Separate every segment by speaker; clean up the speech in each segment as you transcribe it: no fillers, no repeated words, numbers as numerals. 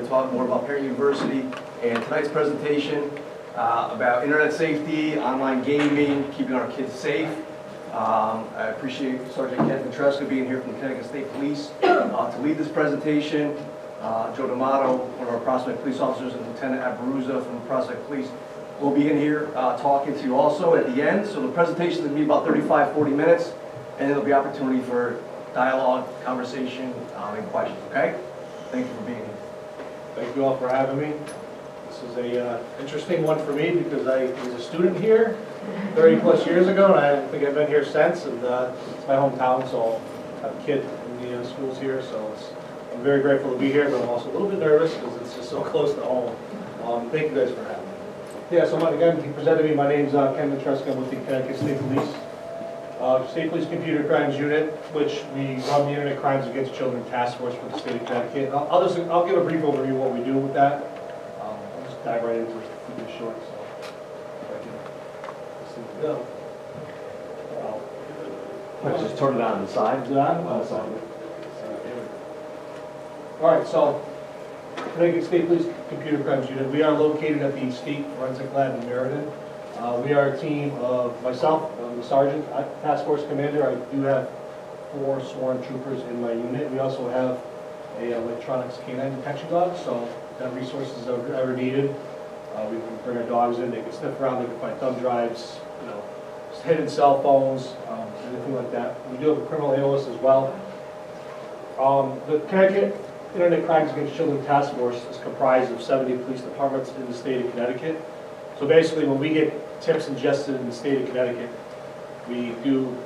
Speaker 1: to talk more about Parent University and tonight's presentation about internet safety, online gaming, keeping our kids safe. I appreciate Sergeant Ken Petrescu being here from the Connecticut State Police to lead this presentation. Joe D'Amato, one of our Prospect police officers, and Lieutenant Abruzza from the Prospect Police will be in here talking to you also at the end. So the presentation is going to be about 35-40 minutes, and there'll be opportunity for dialogue, conversation, and questions, okay? Thank you for being here.
Speaker 2: Thank you all for having me. This is a interesting one for me because I was a student here 30 plus years ago, and I don't think I've been here since, and it's my hometown, so I have a kid in the schools here, so I'm very grateful to be here, but I'm also a little bit nervous because it's just so close to home. Thank you guys for having me. Yeah, so again, he presented me, my name's Ken Petrescu. I'm with the Connecticut State Police. State Police Computer Crimes Unit, which we run the Internet Crimes Against Children Task Force for the state of Connecticut. I'll give a brief overview of what we do with that. I'll just dive right into it, keep it short. So, let's go.
Speaker 1: Let's just turn it on the side.
Speaker 2: Is it on?
Speaker 1: On the side.
Speaker 2: All right, so Connecticut State Police Computer Crimes Unit. We are located at the State Forensic Lab in Meriden. We are a team of myself, I'm the Sergeant, Task Force Commander. I do have 4 sworn troopers in my unit. We also have a electronics canine detection dog, so if that resources are ever needed, we can bring our dogs in. They can sniff around, they can find thumb drives, hidden cell phones, anything like that. We do have a criminal analyst as well. The Connecticut Internet Crimes Against Children Task Force is comprised of 70 police departments in the state of Connecticut. So basically, when we get tips ingested in the state of Connecticut, we do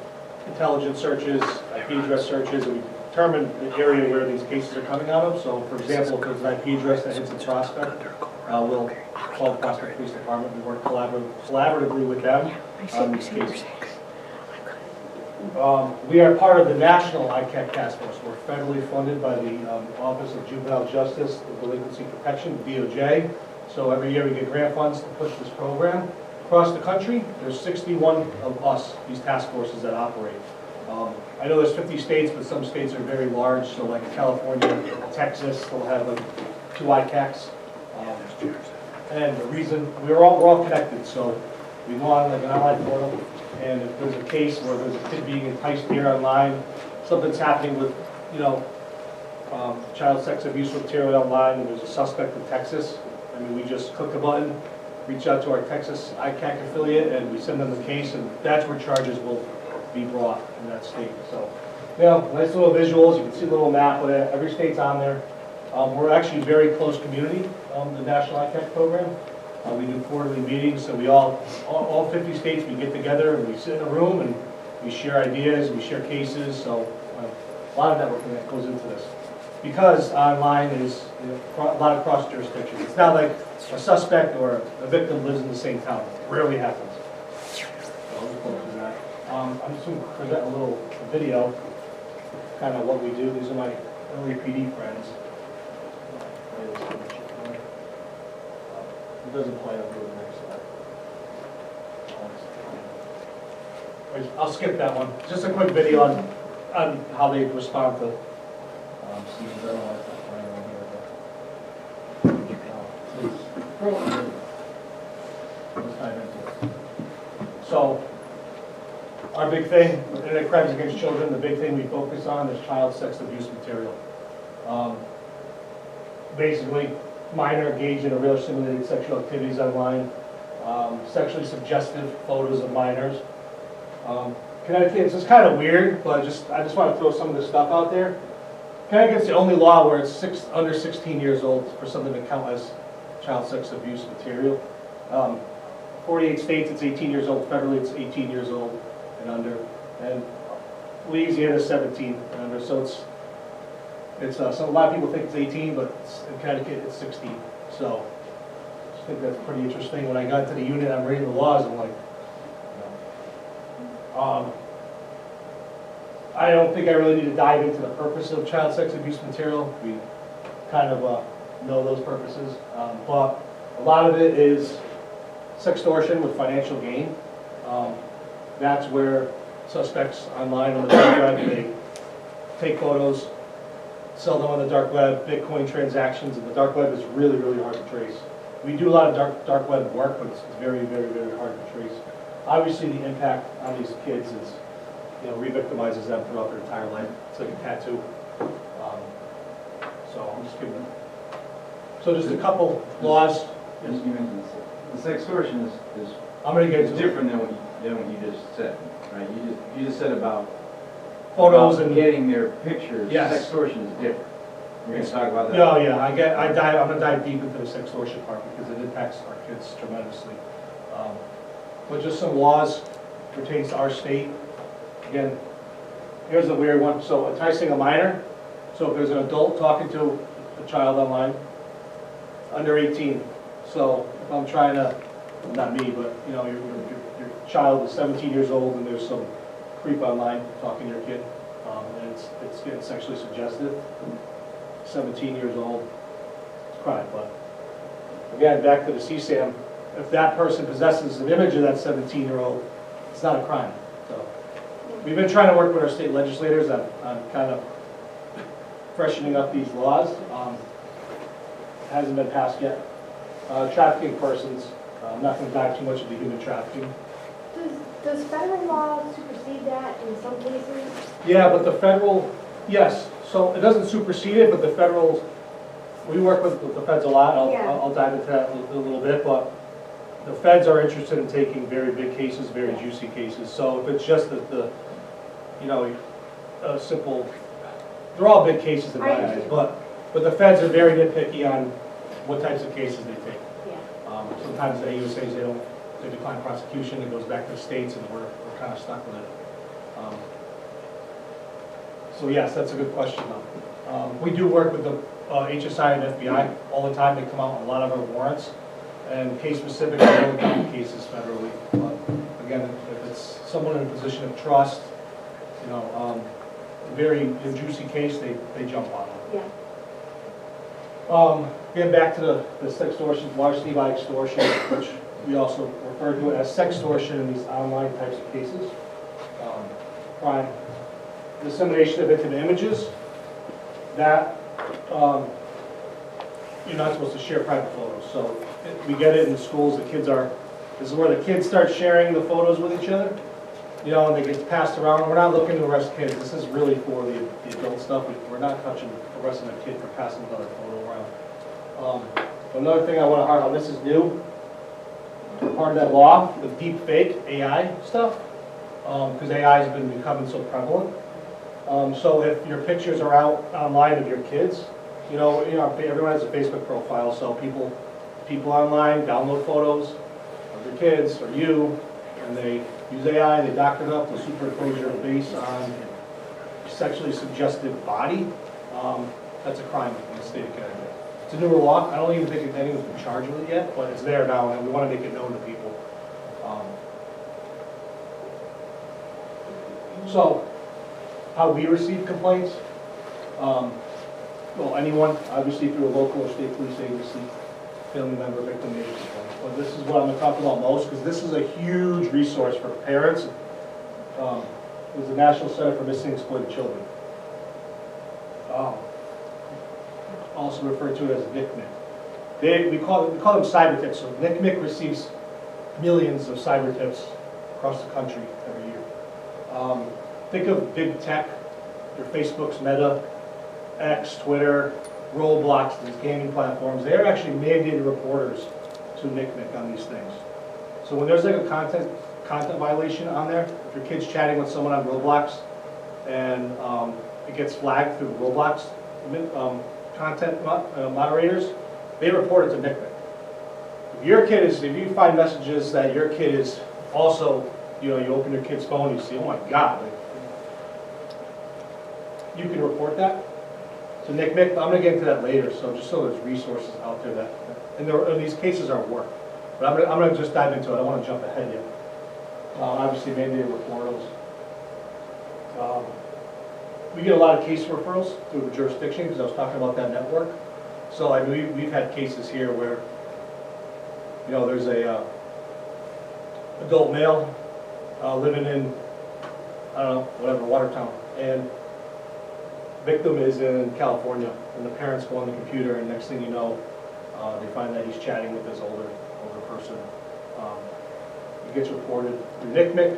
Speaker 2: intelligence searches, IP address searches, and we determine the area where these cases are coming out of. So, for example, if there's an IP address that hits a Prospect, we'll call the Prospect Police Department. We work collaboratively with them on these cases. We are part of the National ICAC Task Force. We're federally funded by the Office of Juvenile Justice and Delinquency Protection, DOJ. So every year we get grant funds to push this program. Across the country, there's 61 of us, these task forces that operate. I know there's 50 states, but some states are very large. So like California, Texas, they'll have like 2 ICACs. And the reason, we're all connected. So we go on like an online portal, and if there's a case where there's a kid being enticed here online, something's happening with, child sex abuse material online, and there's a suspect in Texas, we just click a button, reach out to our Texas ICAC affiliate, and we send them the case, and that's where charges will be brought in that state. So, nice little visuals. You can see a little map with it. Every state's on there. We're actually a very close community, the National ICAC program. We do quarterly meetings, so we all 50 states, we get together and we sit in a room and we share ideas, we share cases, so a lot of networking that goes into this. Because online is a lot of cross jurisdictions. It's not like a suspect or a victim lives in the same town. It rarely happens. So I'm just going to present a little video, kind of what we do. These are my early PD friends. It doesn't play up to the next slide. I'll skip that one. Just a quick video on how they respond to scenes. I don't know if that's right over here. So, our big thing, Internet Crimes Against Children, the big thing we focus on is child sex abuse material. Basically, minor engaged in real simulated sexual activities online, sexually suggestive photos of minors. Connecticut, it's kind of weird, but I just want to throw some of this stuff out there. Connecticut's the only law where it's under 16 years old for something to count as child sex abuse material. 48 states, it's 18 years old. Federally, it's 18 years old and under. And Louisiana, 17 and under. So so a lot of people think it's 18, but in Connecticut, it's 16. So I just think that's pretty interesting. When I got to the unit, I'm reading the laws, I'm like, I don't think I really need to dive into the purpose of child sex abuse material. We kind of know those purposes. But a lot of it is sextortion with financial gain. That's where suspects online on the web, they take photos, sell them on the dark web, Bitcoin transactions, and the dark web is really, really hard to trace. We do a lot of dark web work, but it's very, very, very hard to trace. Obviously, the impact on these kids is, re-victimizes them throughout their entire life. It's like a tattoo. So I'm just giving them. So just a couple laws.
Speaker 3: As you mentioned, the sextortion is
Speaker 2: I'm going to get into
Speaker 3: different than what you just said, right? You just said about
Speaker 2: photos
Speaker 3: about
Speaker 2: and.
Speaker 3: getting their pictures.
Speaker 2: Yes.
Speaker 3: Sextortion is different. We're going to talk about that.
Speaker 2: No, yeah, I'm gonna dive deep into the sextortion part because it impacts our kids tremendously. But just some laws pertains to our state. Again, here's a weird one. So enticing a minor. So if there's an adult talking to a child online, under 18. So if I'm trying to, not me, but your child is 17 years old and there's some creep online talking to your kid, and it's getting sexually suggestive. 17 years old, it's crime. But again, back to the CSAM, if that person possesses an image of that 17-year-old, it's not a crime. So we've been trying to work with our state legislators on kind of freshening up these laws. Hasn't been passed yet. Trafficking persons, I'm not going to dive too much into human trafficking.
Speaker 4: Does federal law supersede that in some cases?
Speaker 2: Yeah, but the federal, yes. So it doesn't supersede it, but the federal, we work with the feds a lot.
Speaker 4: Yeah.
Speaker 2: I'll dive into that a little bit, but the feds are interested in taking very big cases, very juicy cases. So if it's just a simple, they're all big cases in my eyes, but the feds are very nitpicky on what types of cases they take.
Speaker 4: Yeah.
Speaker 2: Sometimes the AUSAs, they decline prosecution, it goes back to the states, and we're kind of stuck with it. So yes, that's a good question though. We do work with the HSI and FBI all the time. They come out on a lot of our warrants, and case specific, we don't do cases federally. But again, if it's someone in a position of trust, a very juicy case, they jump on it.
Speaker 4: Yeah.
Speaker 2: Getting back to the sextortion, larceny by extortion, which we also refer to as sextortion in these online types of cases. Crime. Dissemination of intimate images. That, you're not supposed to share private photos. So we get it in the schools, this is where the kids start sharing the photos with each other. And they get passed around. We're not looking to arrest kids. This is really for the adult stuff. We're not touching, arresting a kid for passing another photo around. Another thing I want to harp on, this is new. Part of that law, the deep fake AI stuff, because AI has been becoming so prevalent. So if your pictures are out online of your kids, everyone has a Facebook profile, so people online download photos of their kids or you, and they use AI, they doctor it up to superimpose your face on a sexually suggestive body. That's a crime in the state of Connecticut. It's a newer law. I don't even think anyone's been charged with it yet, but it's there now, and we want to make it known to people. So, how we receive complaints? Well, anyone, obviously through a local or state police agency, family member, victim agency. But this is what I'm going to talk about most, because this is a huge resource for parents. It's the National Center for Missing and Exploited Children. Also referred to as NCMEC. We call them cyber tips. So NCMEC receives millions of cyber tips across the country every year. Think of big tech, your Facebook's Meta, X, Twitter, Roblox, these gaming platforms. They are actually mandated reporters to NCMEC on these things. So when there's like a content violation on there, if your kid's chatting with someone on Roblox and it gets flagged through Roblox content moderators, they report it to NCMEC. If you find messages that your kid is also, you open your kid's phone, you see, oh my God, you can report that. So NCMEC, I'm going to get into that later, so just so there's resources out there and these cases are work. But I'm going to just dive into it. I don't want to jump ahead yet. Obviously, mandated referrals. We get a lot of case referrals through the jurisdiction because I was talking about that network. So we've had cases here where, there's a adult male living in, I don't know, whatever, Watertown, and Victim is in California, and the parents go on the computer, and next thing you know, they find that he's chatting with this older person. It gets reported through NCMEC.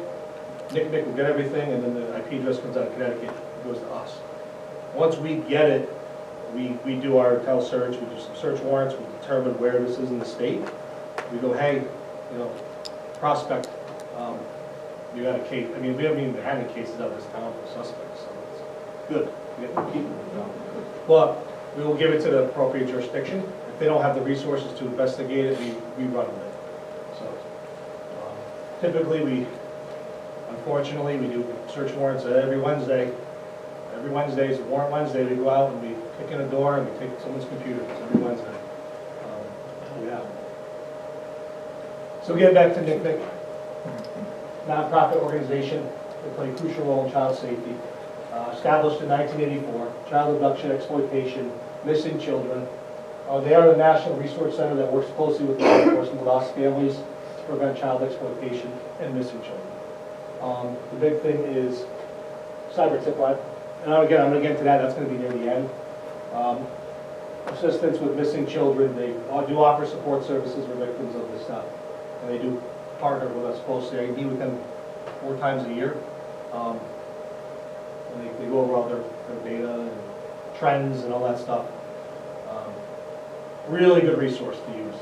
Speaker 2: NCMEC will get everything, and then the IP address comes out of Connecticut, it goes to us. Once we get it, we do our title search, we do some search warrants, we determine where this is in the state. We go, hey, prospect, you got a case. I mean, we haven't even had any cases out of this town for suspects, so it's good. We get to keep it. But we will give it to the appropriate jurisdiction. If they don't have the resources to investigate it, we run with it. So typically, unfortunately, we do search warrants every Wednesday. Every Wednesday is Warrant Wednesday. We go out and we kick in a door and we take someone's computer every Wednesday. Yeah. So getting back to NCMEC, nonprofit organization, they play a crucial role in child safety. Established in 1984, child abduction, exploitation, missing children. They are the national resource center that works closely with law enforcement with lost families to prevent child exploitation and missing children. The big thing is cyber tip line. And again, I'm going to get into that. That's going to be near the end. Assistance with missing children. They do offer support services for victims of this stuff. And they do partner with us closely. I meet with them 4 times a year. And they go over all their data and trends and all that stuff. Really good resource to use.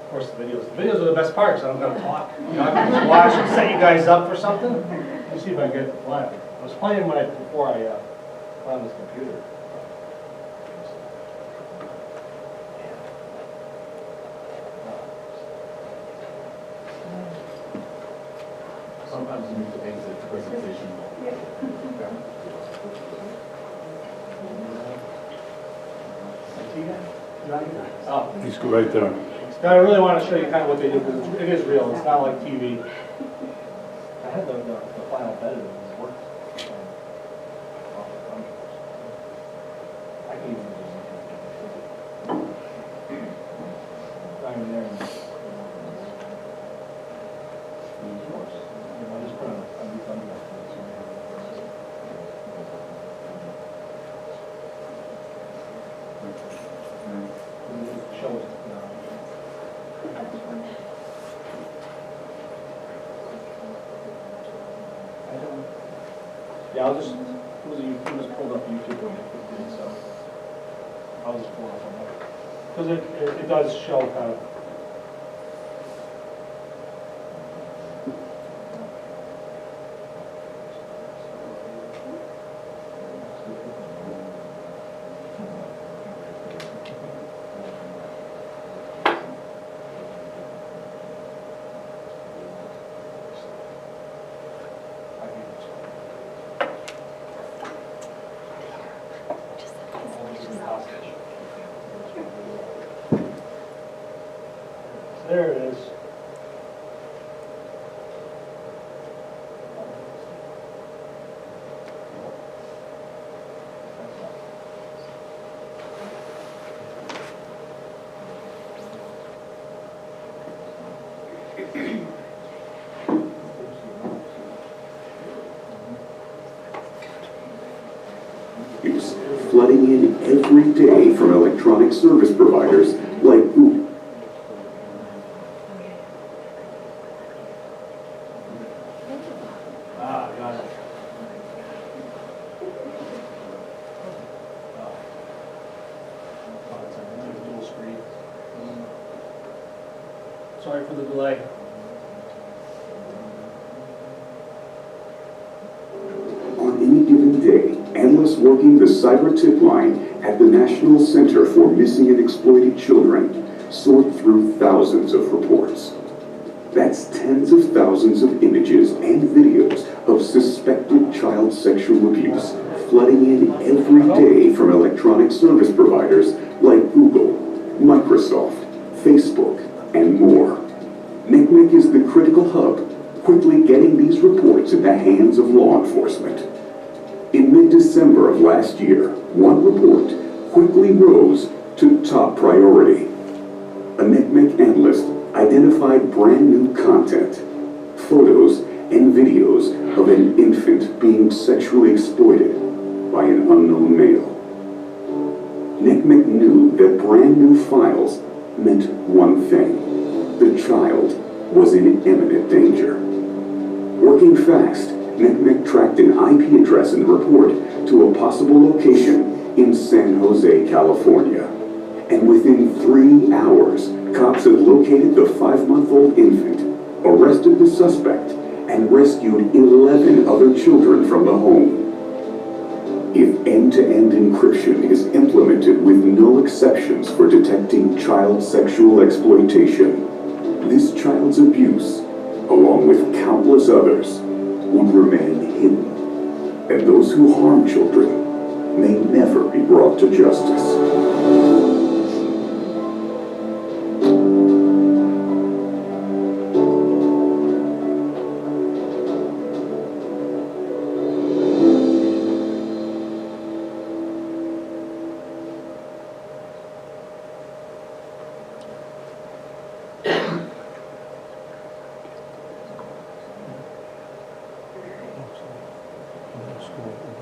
Speaker 2: Of course, the videos are the best part, so I'm going to talk. I can just watch and set you guys up for something. Let me see if I can get it to play. I was playing before I found this computer.
Speaker 3: Sometimes you need to exit the presentation.
Speaker 2: Oh.
Speaker 5: He's right there.
Speaker 2: Now, I really want to show you kind of what they do, because it is real. It's not like TV. I had the final edit of this work. I can even not even there. I just put on a thumbnail. Show it. Yeah, I'll just, it was pulled up YouTube really quickly, so I'll just pull it up on that. Because it does show kind of. There it is.
Speaker 6: Flooding in every day from electronic service providers like Google.
Speaker 2: Got it. Dual screen. Sorry for the delay.
Speaker 6: On any given day, analysts working the cyber tip line at the National Center for Missing and Exploited Children sort through thousands of reports. That's tens of thousands of images and videos of suspected child sexual abuse flooding in every day from electronic service providers like Google, Microsoft, Facebook, and more. NCMEC is the critical hub, quickly getting these reports in the hands of law enforcement. In mid-December of last year, one report quickly rose to top priority. A NCMEC analyst identified brand new content, photos and videos of an infant being sexually exploited by an unknown male. NCMEC knew that brand new files meant one thing: the child was in imminent danger. Working fast, NCMEC tracked an IP address in the report to a possible location in San Jose, California. And within 3 hours, cops had located the 5-month-old infant, arrested the suspect, and rescued 11 other children from the home. If end-to-end encryption is implemented with no exceptions for detecting child sexual exploitation, this child's abuse, along with countless others, would remain hidden, and those who harm children may never be brought to justice.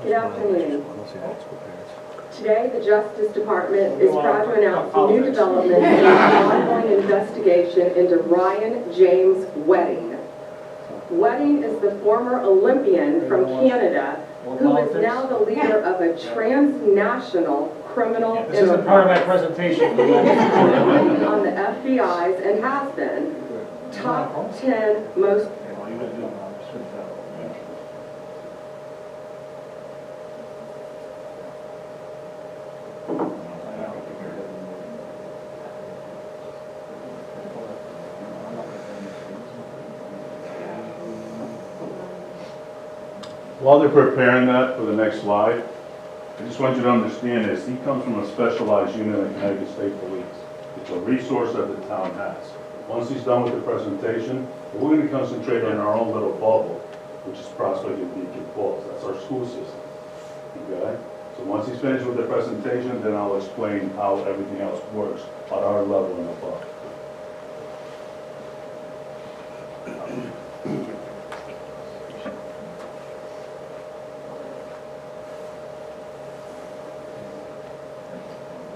Speaker 5: Good afternoon. Today, the Justice Department is proud to announce a new development in an ongoing investigation into Ryan James Wedding. Wedding is the former Olympian from Canada who is now the leader of a transnational criminal
Speaker 2: This isn't part of my
Speaker 5: enterprise.
Speaker 2: presentation.
Speaker 5: Currently on the FBI's and has been top 10 most
Speaker 7: While they're preparing that for the next slide, I just want you to understand this. He comes from a specialized unit of Connecticut State Police. It's a resource that the town has. Once he's done with the presentation, we're going to concentrate on our own little bubble, which is Prospect and Beacon Falls. That's our school system. Okay? So once he's finished with the presentation, then I'll explain how everything else works at our level and above.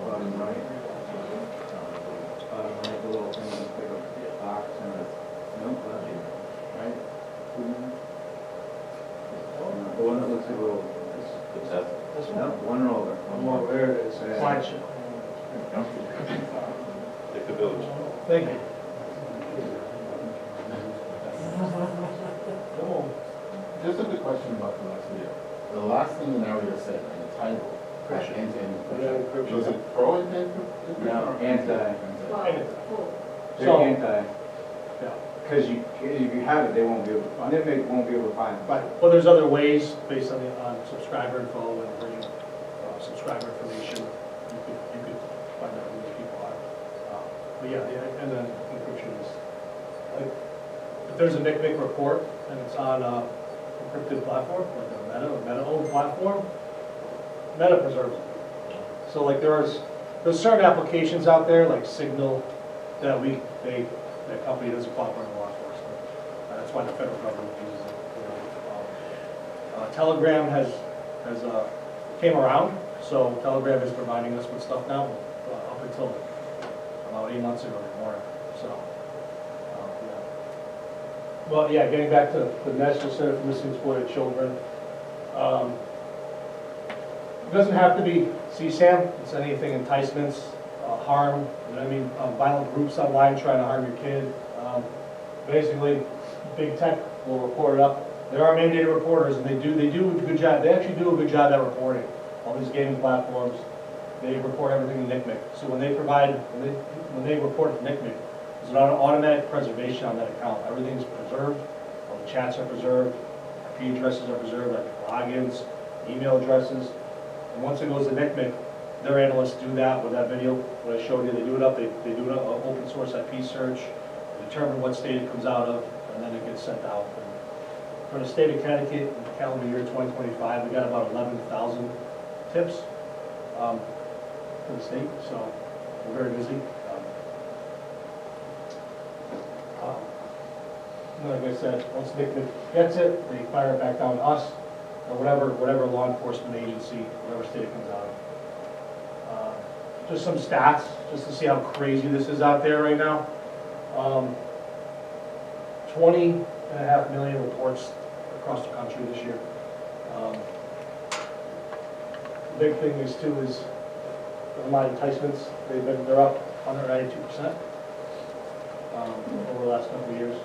Speaker 3: Bottom right. Bottom right, the little thing, just pick up a box and a, no, right? The one that looks a little, no, one roller.
Speaker 2: One more, there it is.
Speaker 3: Yeah.
Speaker 2: Slideshow.
Speaker 7: Take the village.
Speaker 2: Thank you.
Speaker 8: Just a quick question about the last video. The last thing the narrator said in the title, end-to-end encryption. Was it pro end-to-end encryption?
Speaker 3: No,
Speaker 8: or
Speaker 3: anti. They're
Speaker 2: So-
Speaker 3: anti.
Speaker 2: Yeah.
Speaker 3: Because if you have it, they won't be able, NCMEC won't be able to find it.
Speaker 2: Right, well, there's other ways based on subscriber info and bringing subscriber information. You could find out who these people are. But yeah, and then encryption is, like, if there's a NCMEC report and it's on a encrypted platform, like a Meta-owned platform, Meta preserves it. So like there's certain applications out there like Signal that that company doesn't cooperate with law enforcement. That's why the federal government uses it. Telegram has came around, so Telegram is providing us with stuff now up until about 8 months ago or more. So, yeah. Well, yeah, getting back to the National Center for Missing and Exploited Children. It doesn't have to be CSAM. It's anything enticements, harm. Violent groups online trying to harm your kid. Basically, big tech will report it up. There are mandated reporters, and they do a good job. They actually do a good job at reporting. All these gaming platforms, they report everything to NCMEC. So when they report to NCMEC, there's an automatic preservation on that account. Everything's preserved. All the chats are preserved. IP addresses are preserved, like logins, email addresses. And once it goes to NCMEC, their analysts do that with that video, what I showed you. They do it up. They do an open source IP search, determine what state it comes out of, and then it gets sent out. And for the state of Connecticut, in the calendar year 2025, we got about 11,000 tips for the state, so we're very busy. like I said, once Nick gets it, they fire it back down to us, or whatever law enforcement agency, whatever state it comes out of. Just some stats, just to see how crazy this is out there right now. 20.5 million reports across the country this year. The big thing is too is online enticements. They're up 192% over the last couple of years.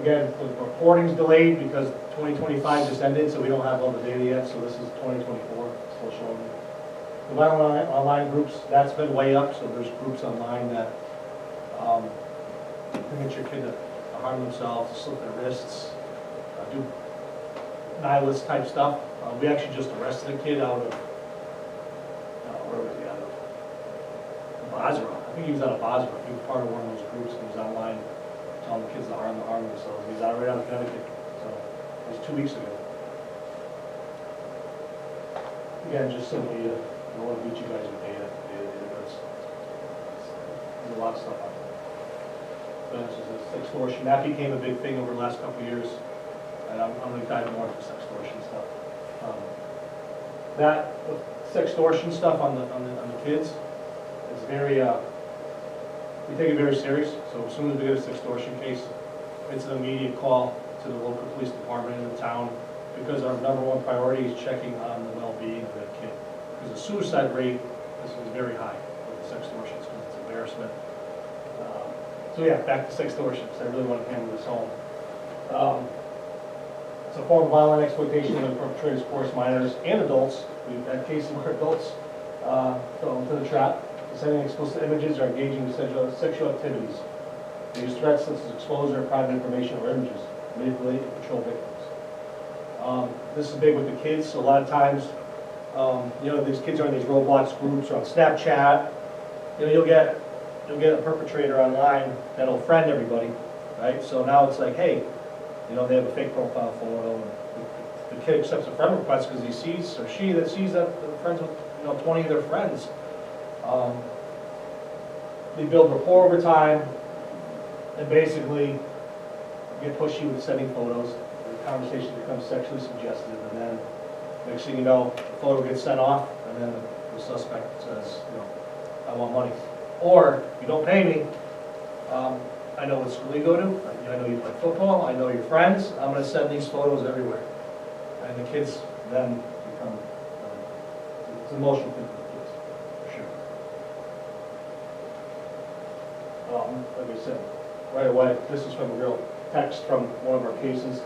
Speaker 2: Again, the reporting's delayed because 2025 just ended, so we don't have all the data yet. So this is 2024 still showing. The violent online groups, that's been way up. So there's groups online that can get your kid to harm themselves, to slit their wrists, do nihilist type stuff. We actually just arrested a kid out of, where was he out of? Basra. I think he was out of Basra. He was part of one of those groups and he was online telling the kids to harm themselves. He was out right out of Connecticut. So it was 2 weeks ago. Again, just simply, I don't want to beat you guys with data. There's a lot of stuff out there. But this is extortion. That became a big thing over the last couple of years. And I'm going to dive more into sextortion stuff. That sextortion stuff on the kids is very, we take it very serious. So as soon as we get a sextortion case, it's an immediate call to the local police department in the town because our #1 priority is checking on the well-being of that kid. Because the suicide rate is very high with the sextortions because it's embarrassment. So yeah, back to sextortion because I really want to hammer this home. It's a form of violent exploitation of perpetrators, coerce minors and adults. We've had cases where adults fell into the trap, sending explicit images or engaging in sexual activities. They use threats such as exposure of private information or images, manipulate and control victims. This is big with the kids. So a lot of times, these kids are in these Roblox groups or on Snapchat. You'll get a perpetrator online that'll friend everybody, right? So now it's like, hey, they have a fake profile photo. And the kid accepts a friend request because he sees, or she that sees that they're friends with 20 of their friends. They build rapport over time and basically get pushy with sending photos. The conversation becomes sexually suggestive, and then next thing you know, the photo gets sent off, and then the suspect says, I want money. Or, you don't pay me, I know what school you go to, I know you play football, I know your friends, I'm going to send these photos everywhere. And the kids then become, it's an emotional thing for the kids, for sure. Like I said, right away, this is from a real text from one of our cases,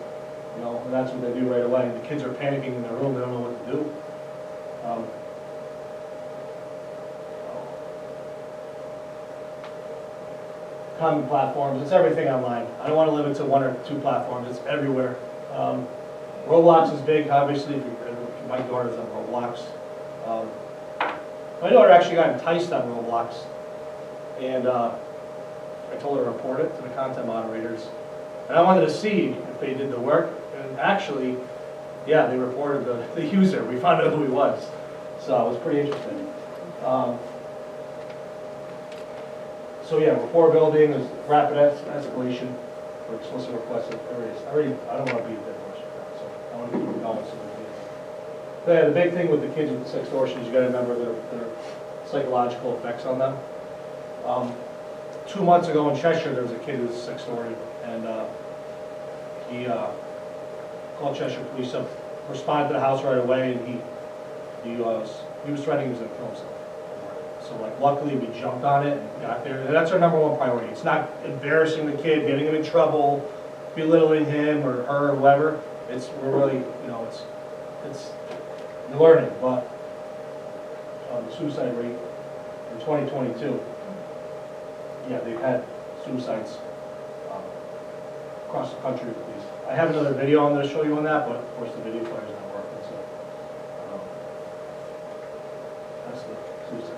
Speaker 2: and that's what they do right away. The kids are panicking in their room, they don't know what to do. Common platforms, it's everything online. I don't want to limit it to 1 or 2 platforms, it's everywhere. Roblox is big, obviously, my daughter's on Roblox. My daughter actually got enticed on Roblox, and I told her to report it to the content moderators. And I wanted to see if they did the work, and actually, yeah, they reported the user. We found out who he was, so it was pretty interesting. So yeah, rapport building is rapid escalation for explicit requests of areas. I don't want to be a dead horse right now, so I want to keep it going. So yeah, the big thing with the kids with sextortion is you got to remember their psychological effects on them. 2 months ago in Cheshire, there was a kid who was sextorted, and he called Cheshire police up, responded to the house right away, and he was threatening he was going to kill himself. So luckily we jumped on it and got there. And that's our #1 priority. It's not embarrassing the kid, getting him in trouble, belittling him or her or whoever. We're really, it's learning. But the suicide rate in 2022, yeah, they've had suicides across the country at least. I have another video I'm going to show you on that, but of course the video player's not working. So that's the suicide.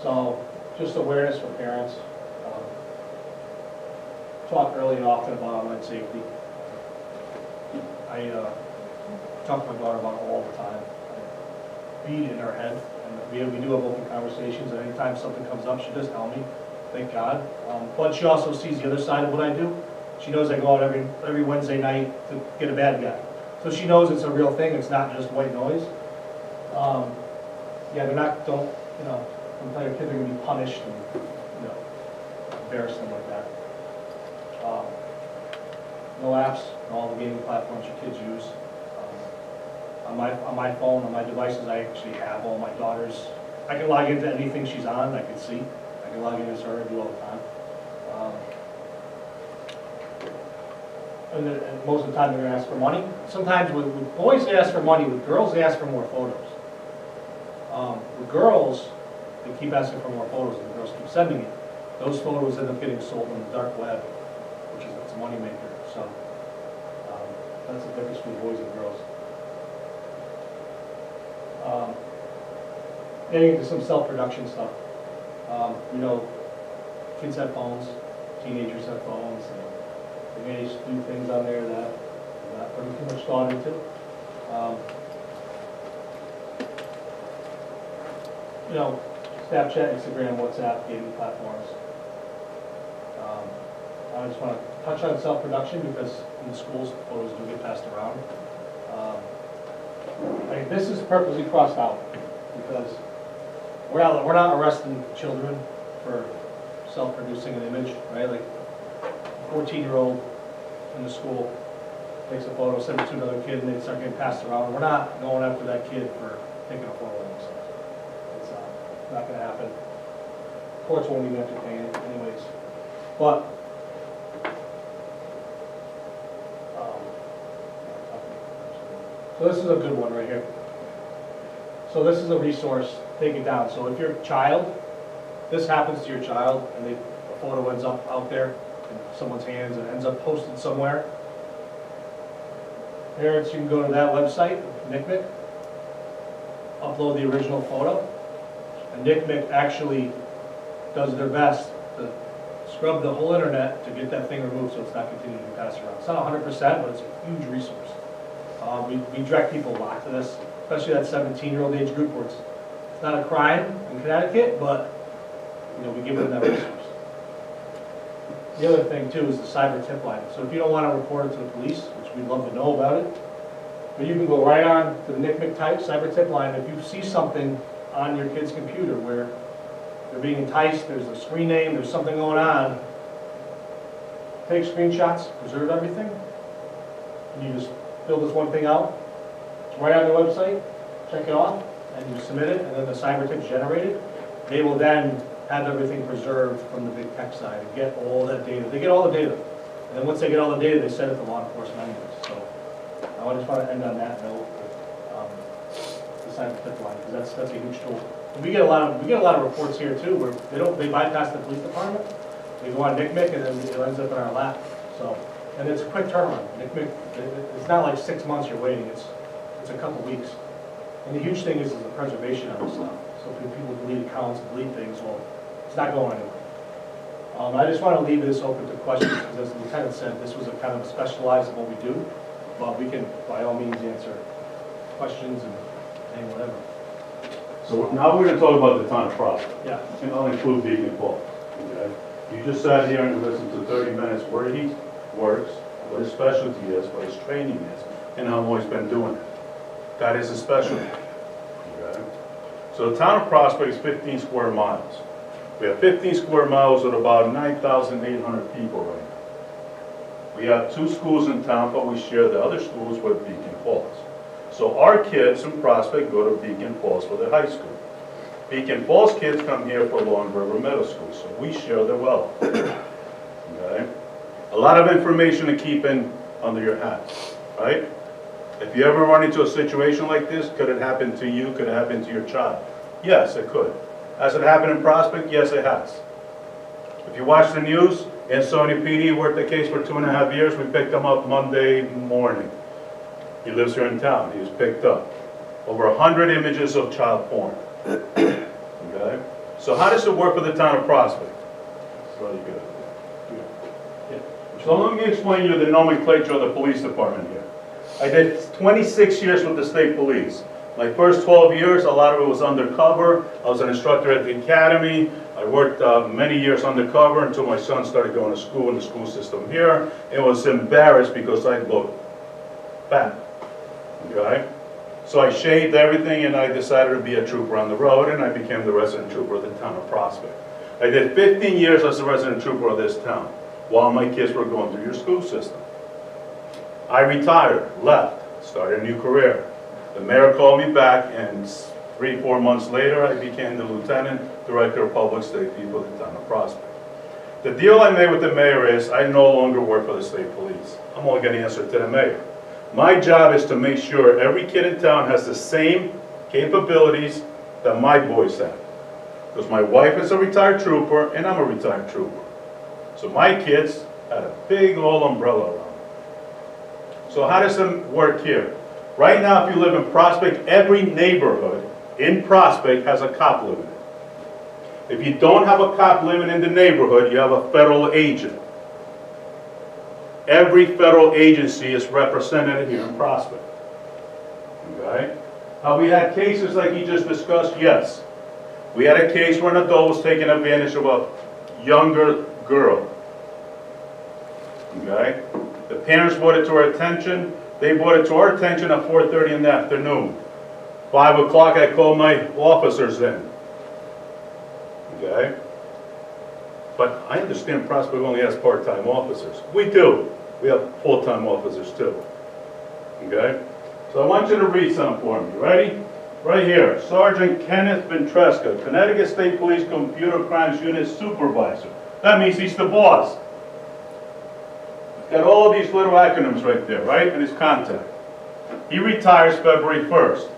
Speaker 2: So, just awareness for parents. Talk early and often about online safety. I talk to my daughter about it all the time. I beat it in her head, and we do have open conversations. And anytime something comes up, she does tell me. thank God. But she also sees the other side of what I do. She knows I go out every Wednesday night to get a bad guy. So she knows it's a real thing, it's not just white noise. Yeah, sometimes your kids are gonna be punished and, embarrassed and like that. No apps, all the gaming platforms your kids use. On my phone, on my devices, I actually have all my daughters. I can log into anything she's on, I can see. I can log into her and do all the time. And most of the time they're gonna ask for money. Sometimes with boys they ask for money, with girls they ask for more photos. With girls, they keep asking for more photos and the girls keep sending it. Those photos end up getting sold on the dark web, which is it's a money maker. So that's the difference between boys and girls. Getting into some self-production stuff. Kids have phones, teenagers have phones, and they may do things on there that they're not putting too much thought into. Snapchat, Instagram, WhatsApp, gaming platforms. I just want to touch on self-production because in the schools, photos do get passed around. This is purposely crossed out because we're not arresting children for self-producing an image, right? Like a 14-year-old in the school takes a photo, sends it to another kid, and they start getting passed around. We're not going after that kid for taking a photo of themselves. It's not going to happen. Courts won't even entertain it anyways. But so this is a good one right here. So this is a resource, take it down. So if your child, this happens to your child, and a photo ends up out there in someone's hands and ends up posted somewhere, parents, you can go to that website, NCMEC, upload the original photo, and NCMEC actually does their best to scrub the whole internet to get that thing removed so it's not continuing to be passed around. It's not 100%, but it's a huge resource. We direct people a lot to this, especially that 17-year-old age group where it's not a crime in Connecticut, but we give them that resource. The other thing too is the cyber tip line. So if you don't want to report it to the police, which we'd love to know about it, but you can go right on to the NCMEC type cyber tip line. If you see something on your kid's computer where they're being enticed, there's a screen name, there's something going on, take screenshots, preserve everything, and you just fill this one thing out. It's right on the website, check it off, and you submit it, and then the cyber tip's generated. They will then have everything preserved from the big tech side and get all that data. They get all the data. And then once they get all the data, they send it to law enforcement anyways. So I just want to end on that note with the cyber tip line, because that's a huge tool. And we get a lot of reports here too where they bypass the police department. They go on NCMEC and then it ends up in our lap. So, and it's a quick turnaround. NCMEC, it's not like 6 months you're waiting. It's a couple weeks. And the huge thing is the preservation of this stuff. So if people delete accounts, delete things, well, it's not going anywhere. I just want to leave this open to questions because, as the lieutenant said, this was a kind of specialized in what we do, but we can by all means answer questions and whatever.
Speaker 7: So now we're going to talk about the town of Prospect.
Speaker 2: Yeah.
Speaker 7: And I'll include Beacon Falls. Okay? You just sat here and listened to 30 minutes where he works, what his specialty is, what his training is, and how long he's been doing it. That is a specialty. Okay? So the town of Prospect is 15 square miles. We have 15 square miles with about 9,800 people right now. We have 2 schools in town, but we share the other schools with Beacon Falls. So our kids in Prospect go to Beacon Falls for their high school. Beacon Falls kids come here for Long River Middle School, so we share the wealth. Okay? A lot of information to keep in under your hat, right? If you ever run into a situation like this, could it happen to you? Could it happen to your child? Yes, it could. Has it happened in Prospect? Yes, it has. If you watch the news, Ansonia PD worked the case for 2.5 years. We picked him up Monday morning. He lives here in town. He was picked up. Over 100 images of child porn. Okay? So how does it work for the town of Prospect? It's really good. So let me explain to you the nomenclature of the police department here. I did 26 years with the state police. My first 12 years, a lot of it was undercover. I was an instructor at the academy. I worked many years undercover until my son started going to school in the school system here. And was embarrassed because I looked fat, okay? So I shaved everything and I decided to be a trooper on the road, and I became the resident trooper of the town of Prospect. I did 15 years as the resident trooper of this town while my kids were going through your school system. I retired, left, started a new career. The mayor called me back, and 3-4 months later, I became the Lieutenant Director of Public Safety for the town of Prospect. The deal I made with the mayor is I no longer work for the state police. I'm only going to answer to the mayor. My job is to make sure every kid in town has the same capabilities that my boys have. Because my wife is a retired trooper, and I'm a retired trooper. So my kids had a big old umbrella around them. So how does it work here? Right now, if you live in Prospect, every neighborhood in Prospect has a cop living in it. If you don't have a cop living in the neighborhood, you have a federal agent. Every federal agency is represented here in Prospect. Okay? Have we had cases like you just discussed? Yes. We had a case where an adult was taking advantage of a younger girl. Okay? The parents brought it to our attention. They brought it to our attention at 4:30 in the afternoon. 5 o'clock, I called my officers in. Okay? But I understand Prospect only has part-time officers. We do. We have full-time officers too. Okay? So I want you to read something for me. Ready? Right here. Sergeant Kenneth Ventresca, Connecticut State Police Computer Crimes Unit Supervisor. That means he's the boss. Got all these little acronyms right there, right? And his contact. He retires February 1st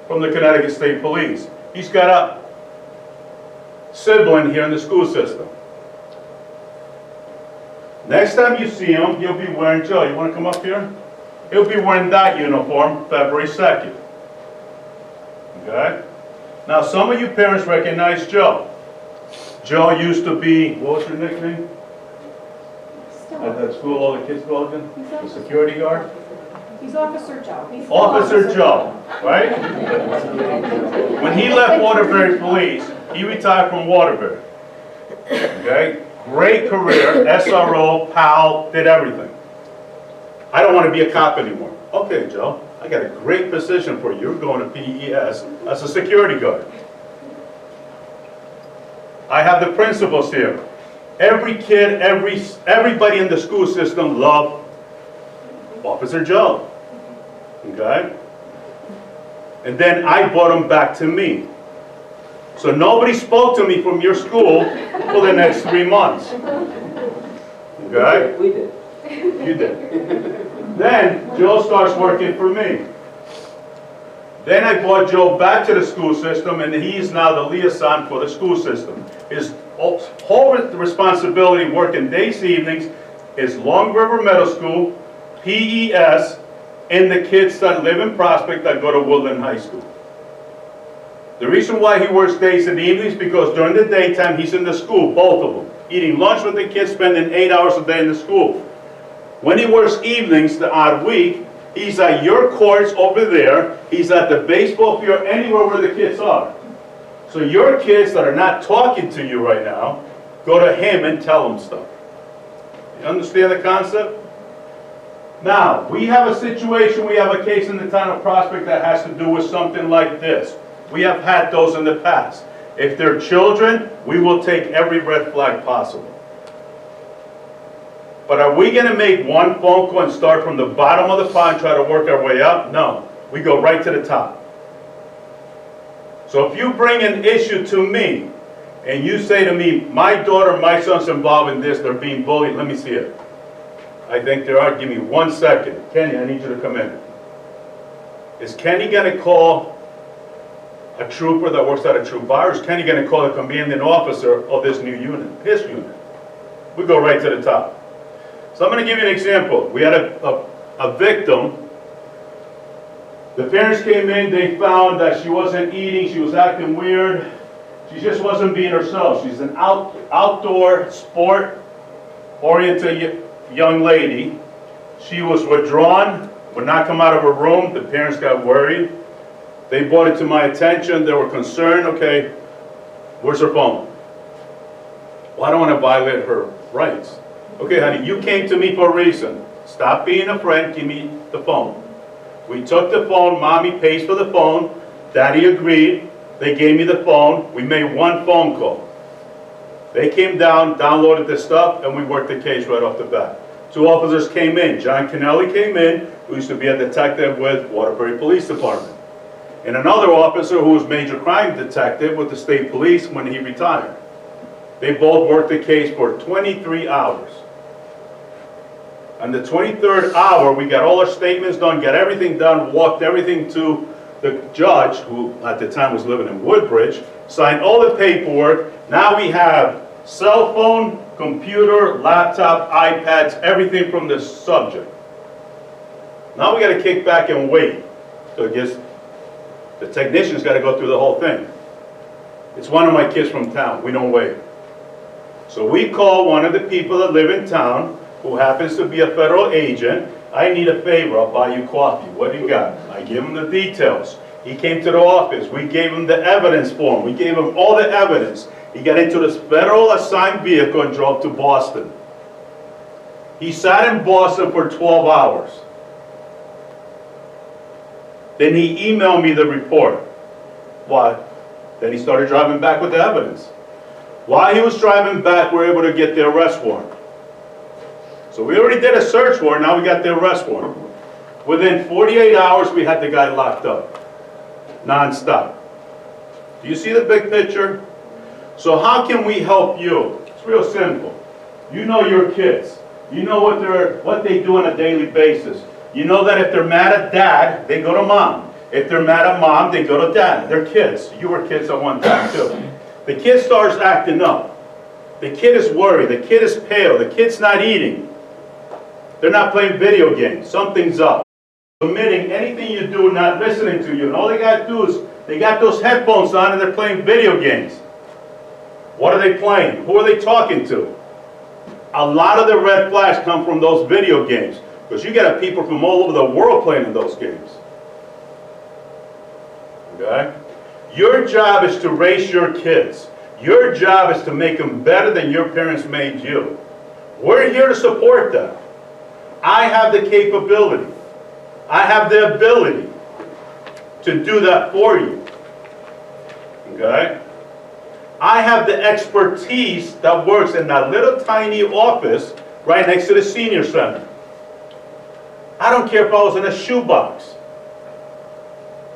Speaker 7: from the Connecticut State Police. He's got a sibling here in the school system. Next time you see him, he'll be wearing, Joe, you want to come up here? He'll be wearing that uniform February 2nd. Okay? Now, some of you parents recognize Joe. Joe used to be, what was your nickname? At that school all the kids called him? The security guard?
Speaker 9: He's Officer Joe. He's
Speaker 7: Officer Joe, right? When he left Waterbury Police, he retired from Waterbury. Okay? Great career, SRO, PAL, did everything. I don't want to be a cop anymore. Okay, Joe, I got a great position for you. You're going to PES as a security guard. I have the principals here. Every kid, everybody in the school system loved Officer Joe. Okay? And then I brought him back to me. So nobody spoke to me from your school for the next 3 months. Okay?
Speaker 3: We did.
Speaker 7: You did. Then Joe starts working for me. Then I brought Joe back to the school system, and he's now the liaison for the school system. His whole responsibility working days, evenings, is Long River Middle School, PES, and the kids that live in Prospect that go to Woodland High School. The reason why he works days and evenings is because during the daytime he's in the school, both of them, eating lunch with the kids, spending 8 hours a day in the school. When he works evenings, the odd week, he's at your courts over there, he's at the baseball field, anywhere where the kids are. So your kids that are not talking to you right now, go to him and tell him stuff. You understand the concept? Now, we have a situation, we have a case in the town of Prospect that has to do with something like this. We have had those in the past. If they're children, we will take every red flag possible. But are we going to make one phone call and start from the bottom of the pond and try to work our way up? No. We go right to the top. So if you bring an issue to me, and you say to me, my daughter, my son's involved in this, they're being bullied, let me see it. I think they are. Give me 1 second. Kenny, I need you to come in. Is Kenny going to call a trooper that works at a troop bar, or is Kenny going to call the commanding officer of this new unit, his unit? We go right to the top. So I'm going to give you an example. We had a victim. The parents came in, they found that she wasn't eating, she was acting weird. She just wasn't being herself. She's an outdoor, sport-oriented young lady. She was withdrawn, would not come out of her room. The parents got worried. They brought it to my attention. They were concerned, okay, Where's her phone? Well, I don't want to violate her rights. Okay, honey, you came to me for a reason. Stop being a friend, give me the phone. We took the phone, mommy pays for the phone, daddy agreed, they gave me the phone, we made one phone call. They came down, downloaded the stuff, and we worked the case right off the bat. 2 officers came in. John Kennelly came in, who used to be a detective with Waterbury Police Department. And another officer who was major crime detective with the state police when he retired. They both worked the case for 23 hours. On the 23rd hour, we got all our statements done, got everything done, walked everything to the judge, who at the time was living in Woodbridge, signed all the paperwork. Now we have cell phone, computer, laptop, iPads, everything from the subject. Now we got to kick back and wait. So I guess the technician's got to go through the whole thing. It's one of my kids from town. We don't wait. So we call one of the people that live in town, who happens to be a federal agent. I need a favor, I'll buy you coffee. What do you got? I give him the details. He came to the office. We gave him the evidence form. We gave him all the evidence. He got into this federal assigned vehicle and drove to Boston. He sat in Boston for 12 hours. Then he emailed me the report. Why? Then he started driving back with the evidence. While he was driving back, we were able to get the arrest warrant. So we already did a search warrant, now we got the arrest warrant. Within 48 hours, we had the guy locked up, non-stop. Do you see the big picture? So how can we help you? It's real simple. You know your kids. You know what they do on a daily basis. You know that if they're mad at dad, they go to mom. If they're mad at mom, they go to dad. They're kids. You were kids at one time too. The kid starts acting up. The kid is worried. The kid is pale. The kid's not eating. They're not playing video games. Something's up. Omitting anything you do, not listening to you. And all they got to do is, they got those headphones on and they're playing video games. What are they playing? Who are they talking to? A lot of the red flags come from those video games. Because you got people from all over the world playing in those games. Okay? Your job is to raise your kids. Your job is to make them better than your parents made you. We're here to support them. I have the capability. I have the ability to do that for you. Okay? I have the expertise that works in that little tiny office right next to the senior center. I don't care if I was in a shoebox.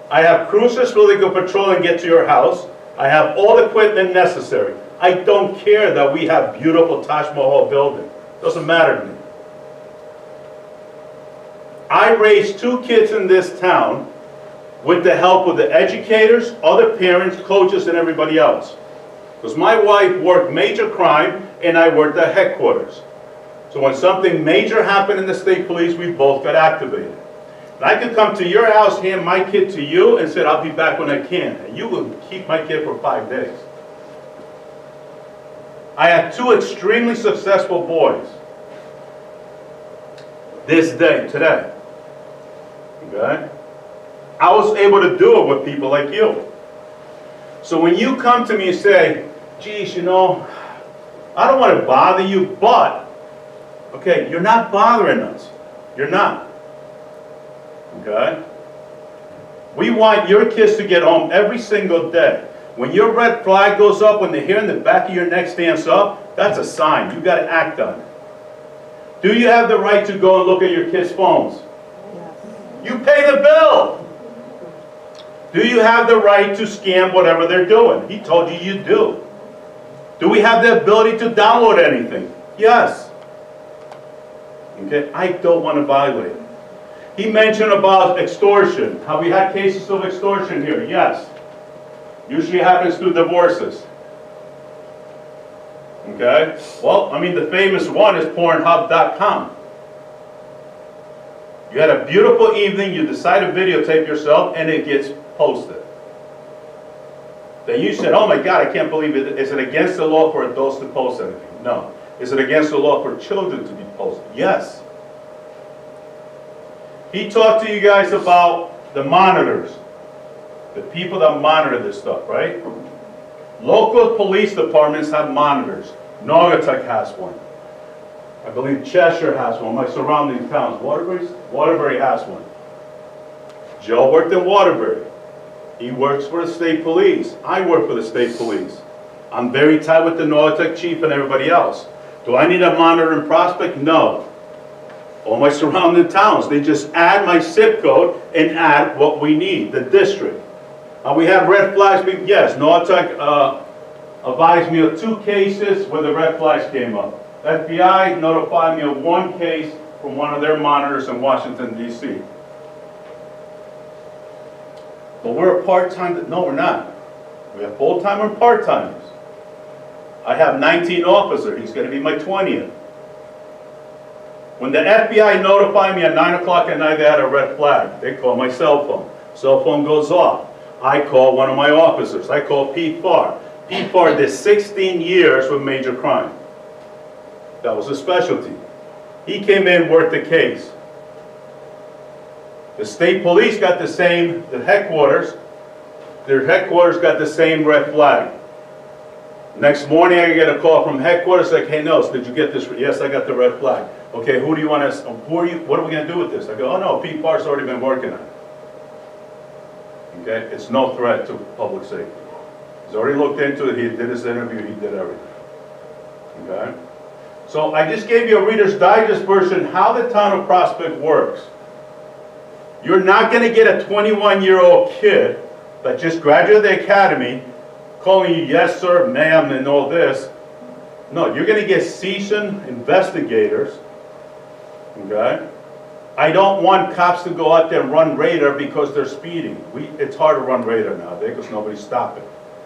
Speaker 7: I have cruisers so they can patrol and get to your house. I have all the equipment necessary. I don't care that we have beautiful Taj Mahal building. Doesn't matter to me. I raised 2 kids in this town with the help of the educators, other parents, coaches, and everybody else. Because my wife worked major crime and I worked at headquarters. So when something major happened in the state police, we both got activated. And I could come to your house, hand my kid to you, and said, I'll be back when I can. And you will keep my kid for 5 days. I have 2 extremely successful boys. This day, today. Okay? I was able to do it with people like you. So when you come to me and say, geez, you know, I don't want to bother you, but, okay, you're not bothering us. You're not. Okay? We want your kids to get home every single day. When your red flag goes up, when the hair in the back of your neck stands up, that's a sign. You've got to act on it. Do you have the right to go and look at your kids' phones? You pay the bill. Do you have the right to scan whatever they're doing? He told you you do. Do we have the ability to download anything? Yes. Okay, I don't want to violate it. He mentioned about extortion. Have we had cases of extortion here? Yes. Usually happens through divorces. Okay? Well, I mean, the famous one is Pornhub.com. You had a beautiful evening, you decide to videotape yourself, and it gets posted. Then you said, oh my God, I can't believe it. Is it against the law for adults to post anything? No. Is it against the law for children to be posted? Yes. He talked to you guys about the monitors. The people that monitor this stuff, right? Local police departments have monitors. Naugatuck has one. I believe Cheshire has one. My surrounding towns. Waterbury has one. Joe worked in Waterbury. He works for the state police. I work for the state police. I'm very tight with the Naugatuck chief and everybody else. Do I need a monitor in Prospect? No. All my surrounding towns, they just add my zip code and add what we need, the district. We have red flags. Yes, Naugatuck advised me of 2 cases where the red flags came up. FBI notified me of 1 case from one of their monitors in Washington, D.C. But we're a part-time, no, we're not. We have full-time and part-timers. I have 19 officers. He's going to be my 20th. When the FBI notified me at 9 o'clock at night they had a red flag, they call my cell phone. Cell phone goes off. I call one of my officers. I call Pete Farr. Pete Farr did 16 years with major crime. That was his specialty. He came in, worked the case. The state police got the same, their headquarters got the same red flag. Next morning I get a call from headquarters like, hey Nels, did you get this? Yes, I got the red flag. Okay, who do you want to, what are we going to do with this? I go, oh no, Pete Farr's already been working on it. Okay, it's no threat to public safety. He's already looked into it, he did his interview, he did everything. Okay? So I just gave you a Reader's Digest version how the town of Prospect works. You're not going to get a 21-year-old kid that just graduated the academy calling you yes sir, ma'am, and all this. No, you're going to get seasoned investigators. Okay? I don't want cops to go out there and run radar because they're speeding. It's hard to run radar nowadays because nobody's stopping.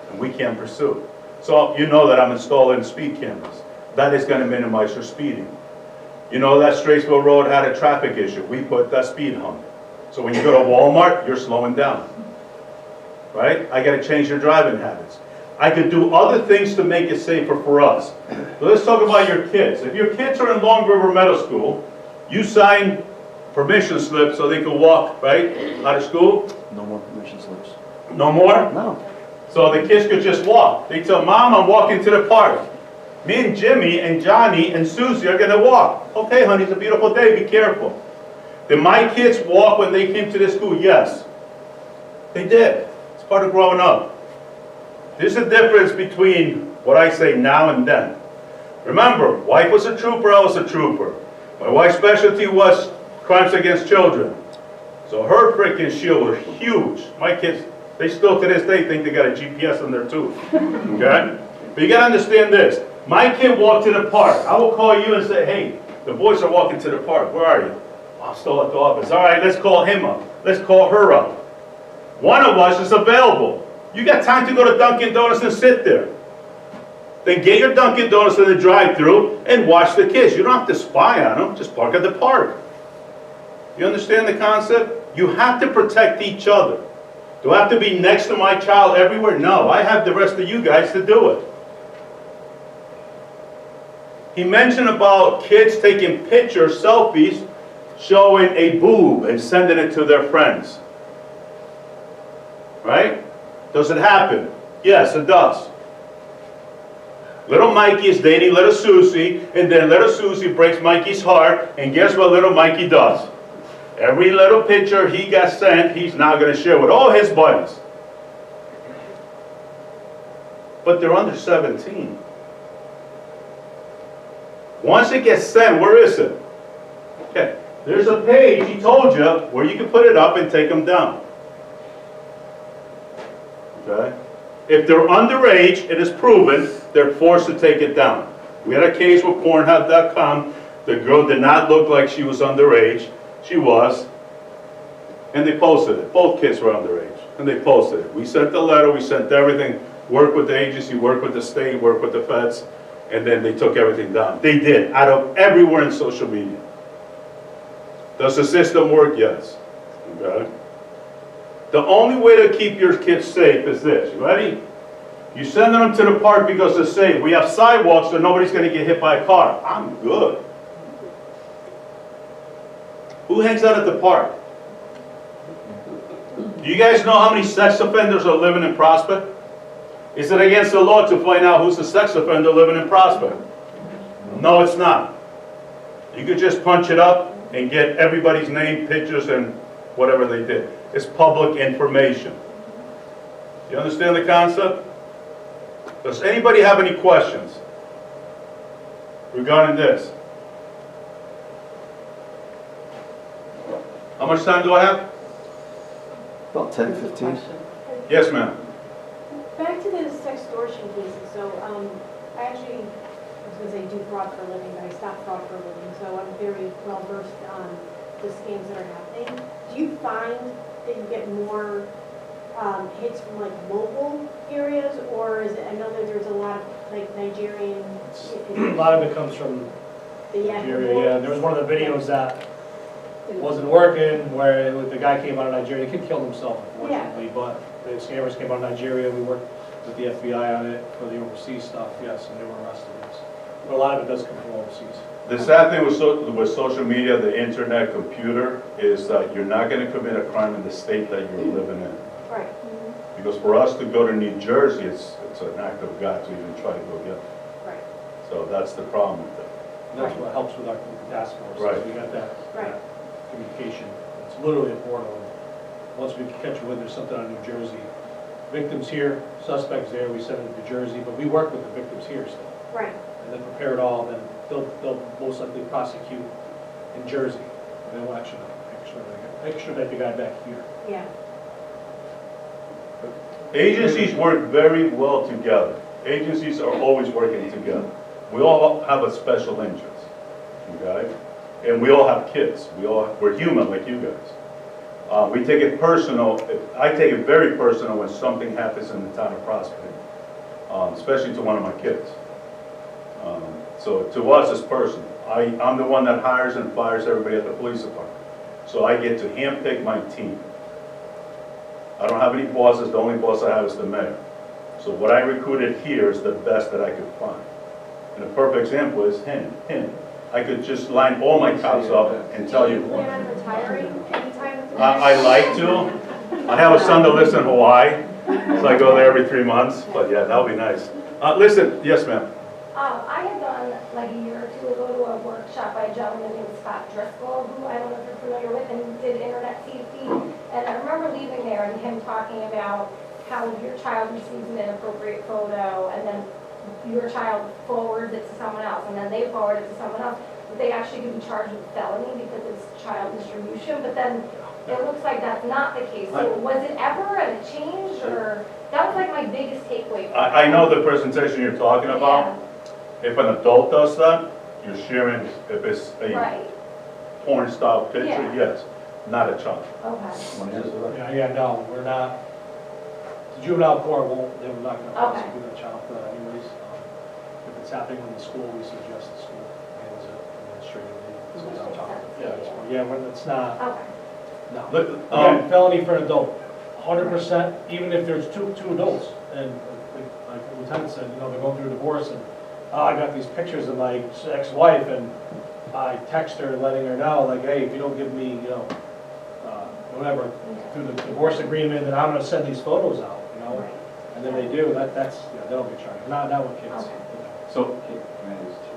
Speaker 7: And we can't pursue. So you know that I'm installing speed cameras. That is going to minimize your speeding. You know that Straitsville Road had a traffic issue. We put that speed hump. So when you go to Walmart, you're slowing down. Right? I got to change your driving habits. I could do other things to make it safer for us. So let's talk about your kids. If your kids are in Long River Middle School, you sign permission slips so they can walk, right, out of school?
Speaker 1: No more permission slips.
Speaker 7: No more?
Speaker 1: No.
Speaker 7: So the kids could just walk. They tell Mom, I'm walking to the park. Me and Jimmy and Johnny and Susie are going to walk. Okay, honey, it's a beautiful day. Be careful. Did my kids walk when they came to this school? Yes. They did. It's part of growing up. There's a difference between what I say now and then. Remember, wife was a trooper, I was a trooper. My wife's specialty was crimes against children. So her freaking shield was huge. My kids, they still to this day think they got a GPS on their tooth. Okay? But you got to understand this. My kid walked to the park. I will call you and say, hey, the boys are walking to the park. Where are you? Oh, I'm still at the office. All right, let's call him up. Let's call her up. One of us is available. You got time to go to Dunkin' Donuts and sit there. Then get your Dunkin' Donuts in the drive-thru and watch the kids. You don't have to spy on them. Just park at the park. You understand the concept? You have to protect each other. Do I have to be next to my child everywhere? No, I have the rest of you guys to do it. He mentioned about kids taking pictures, selfies, showing a boob and sending it to their friends. Right? Does it happen? Yes, it does. Little Mikey is dating little Susie, and then little Susie breaks Mikey's heart, and guess what little Mikey does? Every little picture he got sent, he's now going to share with all his buddies. But they're under 17. Once it gets sent, where is it? Okay, there's a page, he told you, where you can put it up and take them down. Okay? If they're underage, it is proven, they're forced to take it down. We had a case with Pornhub.com. The girl did not look like she was underage. She was. And they posted it. Both kids were underage. And they posted it. We sent the letter, we sent everything. Worked with the agency, worked with the state, worked with the feds. And then they took everything down. They did. Out of everywhere in social media. Does the system work? Yes. Okay? The only way to keep your kids safe is this. You ready? You send them to the park because they're safe. We have sidewalks so nobody's going to get hit by a car. I'm good. Who hangs out at the park? Do you guys know how many sex offenders are living in Prospect? Is it against the law to find out who's a sex offender living in Prospect? No, it's not. You could just punch it up and get everybody's name, pictures, and whatever they did. It's public information. You understand the concept? Does anybody have any questions regarding this? How much time do I have?
Speaker 1: About 10, 15.
Speaker 7: Yes, ma'am.
Speaker 4: Back to the sextortion cases, so, I actually, I was gonna say do fraud for a living, but I stopped fraud for a living, so I'm very well versed on the scams that are happening. Do you find that you get more, hits from like local areas, or is it, I know that there's a lot of like Nigerian.
Speaker 2: A lot of it comes from Nigeria, yeah. There was one of the videos that wasn't working, where the guy came out of Nigeria. The kid killed himself, unfortunately, but the scammers came out of Nigeria. We worked with the FBI on it for the overseas stuff, yes, and they were arrested. Yes. But a lot of it does come from overseas.
Speaker 7: The sad thing with social media, the internet, computer, is that you're not going to commit a crime in the state that you're living in.
Speaker 4: Right.
Speaker 7: Because for us to go to New Jersey, it's an act of God to even try to go get it.
Speaker 4: Right.
Speaker 7: So that's the problem with it.
Speaker 2: And that's what helps with our task force.
Speaker 7: Right.
Speaker 2: We got that,
Speaker 4: Right.
Speaker 2: that communication. It's literally a portal. Once we catch when there's something on New Jersey, victims here, suspects there, we send them to New Jersey, but we work with the victims here still.
Speaker 4: Right.
Speaker 2: And then prepare it all, then they'll most likely prosecute in Jersey. And then we'll actually extradite the guy back here.
Speaker 4: Yeah.
Speaker 7: Agencies work very well together. Agencies are always working together. We all have a special interest, okay? And we all have kids. We're human like you guys. We take it personal. I take it very personal when something happens in the town of Prospect, especially to one of my kids. So to us, it's personal. I'm the one that hires and fires everybody at the police department. So I get to handpick my team. I don't have any bosses. The only boss I have is the mayor. So what I recruited here is the best that I could find. And a perfect example is him. I could just line all my cops up and tell you.
Speaker 4: Do you plan on retiring anytime soon?
Speaker 7: I like to. I have a son that lives in Hawaii, so I go there every 3 months. But yeah, that would be nice. Listen, yes, ma'am.
Speaker 10: I had gone like a year or two ago to a workshop by a gentleman named Scott Driscoll, who I don't know if you're familiar with, and he did internet safety. And I remember leaving there and him talking about how if your child receives an inappropriate photo and then your child forwards it to someone else and then they forward it to someone else, that they actually could be charged with felony because it's child distribution. But then it looks like that's not the case. So was it ever and it changed, or that was like my biggest takeaway from
Speaker 7: I know the presentation you're talking about.
Speaker 10: Yeah.
Speaker 7: If an adult does that, you're sharing, if it's a
Speaker 10: Right.
Speaker 7: porn style picture,
Speaker 10: Yeah.
Speaker 7: yes, not a child.
Speaker 10: Okay.
Speaker 2: Yeah, no, we're not. The juvenile court they're not going to
Speaker 10: Okay.
Speaker 2: prosecute a child for that anyways. If it's happening in the school, we suggest the school handles it administratively. So it's on top of it. Yeah, when it's not,
Speaker 10: Okay.
Speaker 2: no.
Speaker 7: Look,
Speaker 2: Again, felony for an adult, 100%, even if there's two adults. And like the lieutenant said, they're going through a divorce and, I got these pictures of my ex-wife and I text her letting her know, like, hey, if you don't give me, whatever, through the divorce agreement, then I'm gonna send these photos out,
Speaker 10: Right.
Speaker 2: And then they do, that's, they'll get charged, not with kids.
Speaker 10: Okay.
Speaker 3: So,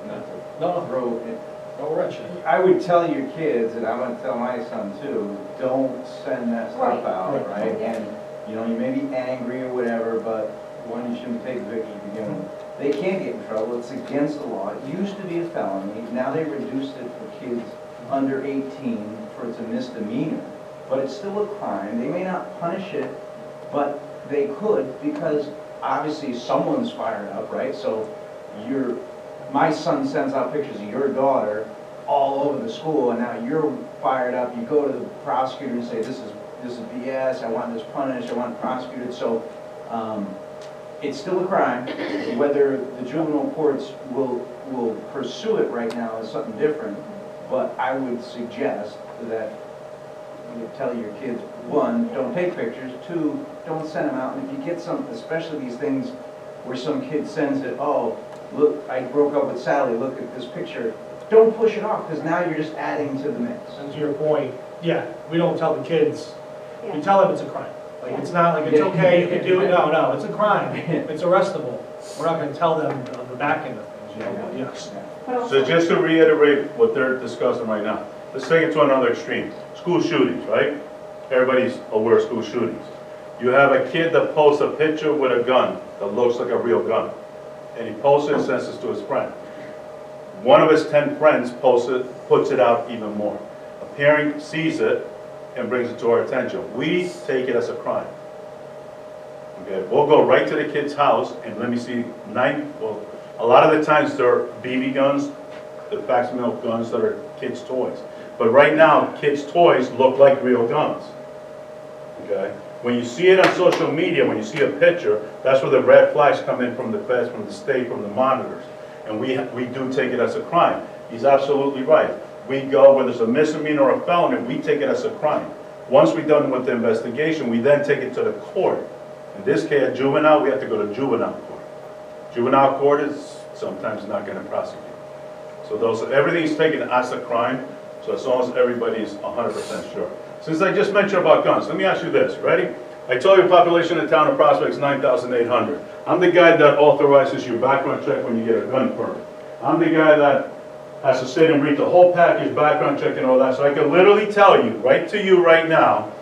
Speaker 3: not to
Speaker 2: No,
Speaker 3: throw it,
Speaker 2: no wrench.
Speaker 3: I would tell your kids, and I'm gonna tell my son too, don't send that stuff
Speaker 10: Right.
Speaker 3: out,
Speaker 2: Right.
Speaker 3: right? And, you may be angry or whatever, but one, you shouldn't take pictures to begin with. They can't get in trouble, it's against the law. It used to be a felony, now they reduced it for kids under 18 for it's a misdemeanor. But it's still a crime, they may not punish it, but they could, because obviously someone's fired up, right? So my son sends out pictures of your daughter all over the school, and now you're fired up, you go to the prosecutor and say, this is BS, I want this punished, I want it prosecuted. So it's still a crime. Whether the juvenile courts will pursue it right now is something different, but I would suggest that you tell your kids, one, don't take pictures, two, don't send them out, and if you get some, especially these things where some kid sends it, oh, look, I broke up with Sally, look at this picture, don't push it off, because now you're just adding to the mix.
Speaker 2: And to your point, yeah, we don't tell the kids, we
Speaker 4: Yeah.
Speaker 2: tell them it's a crime. Like, it's not like it's okay, you can do it, no, it's a crime, it's arrestable. We're not gonna tell them the back end of things, you know, but yes.
Speaker 9: But also-
Speaker 7: So just to reiterate what they're discussing right now, let's take it to another extreme. School shootings, right? Everybody's aware of school shootings. You have a kid that posts a picture with a gun that looks like a real gun, and he posts it and sends it to his friend. One of his 10 friends puts it out even more. A parent sees it and brings it to our attention. We take it as a crime. Okay, we'll go right to the kid's house and let me see, a lot of the times they're BB guns, the facsimile guns that are kids' toys. But right now, kids' toys look like real guns. Okay? When you see it on social media, when you see a picture, that's where the red flags come in from the feds, from the state, from the monitors. And we do take it as a crime. He's absolutely right. We go, whether it's a misdemeanor or a felony, we take it as a crime. Once we're done with the investigation, we then take it to the court. In this case, a juvenile, we have to go to juvenile court. Juvenile court is sometimes not going to prosecute. So everything's taken as a crime, so as long as everybody's 100% sure. Since I just mentioned about guns, let me ask you this, ready? I told you population in the town of Prospect is 9,800. I'm the guy that authorizes your background check when you get a gun permit. I'm the guy that has to sit and read the whole package, background check and all that, so I can literally tell you, right to you right now,